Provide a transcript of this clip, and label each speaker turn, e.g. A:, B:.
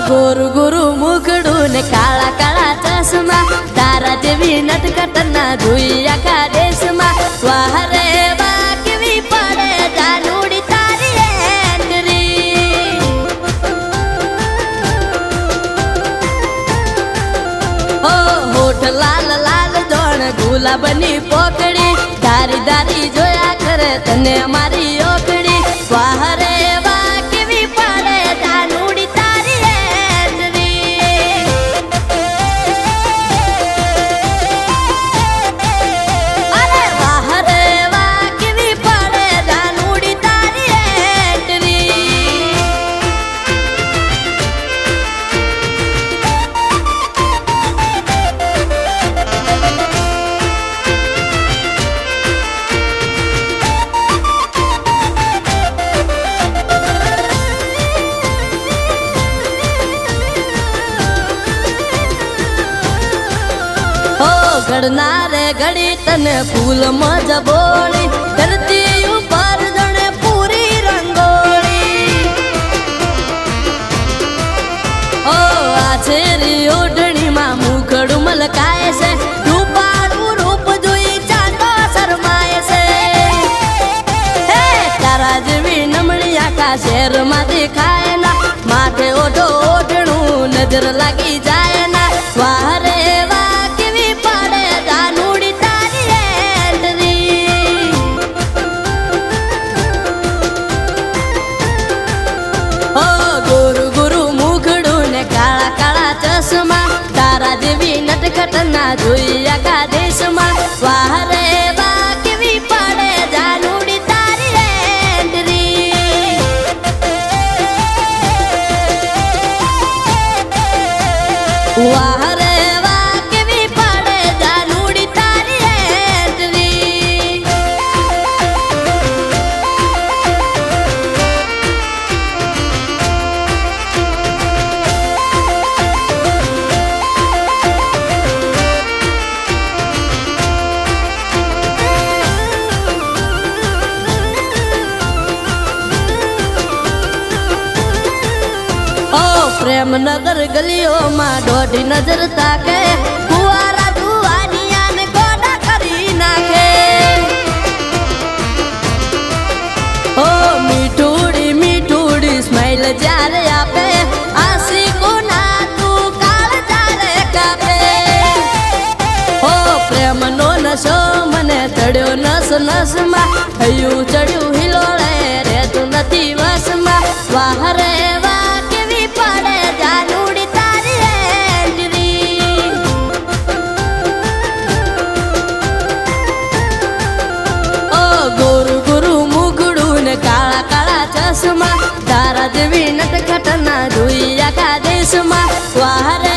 A: गोरु गोरु मुखडू ने काळा काळा चष्मा तारा देवी नटखट ना धुई आखा देशमा वाह रे वाह केवी पड़े जानुड़ी तारी एंडरी ओ होठ लाल लाल जोण गुलाबनी पोकड़ी दारी दारी जोया करे तने मारी ओकड़ी वाह रे वाह केवी पड़े जानुड़ी तारी एंडरी अरे वाह रे वाह केवी पड़े जानुड़ी तारी एंडरी गड़नारे गड़ी तने फूल मज बोली धरती ऊपर जने पूरी रंगोली ओ आछेरी ओढ़नी मा मुखड़ू मलकाए से रूपाड़ू रूप जोई चांदो शरमाए से हे तारा जेवी नमणी आका शहर मा दिखाए ना माथे ओढ़ो ओढ़णू नजर लागी जाए ना वाह रे वाह केवी पड़े जानुड़ी तारी एंडरी ओ गोरु गोरु मुखडू ने काळा काळा चष्मा तारा देवी नटखट ना धुई आखा देशमा वाह रे वाह केवी पड़े जानुड़ी तारी एंडरी वाह रे वाह केवी पड़े जानुड़ी तारी एंडरी प्रेम नगर गलियों में डोडी नजर ताके कुआरा जुआनिया ने गोडा करी नाखे ओ मीठूड़ी मीठूड़ी स्माइल जारे आपे आसी को ना तू काल जारे कापे ओ प्रेम नो नशो मने चढ़्यो नस नस मा हयू चढ़्यू हिलोळे रे तू नथी वस मा वाह रे वाह केवी पड़े जानुड़ी तारी एंडरी ओ गोरु गोरु मुखडू ने काळा काळा चष्मा तारा देवी नटखट ना धुई आखा देशमा वाह रे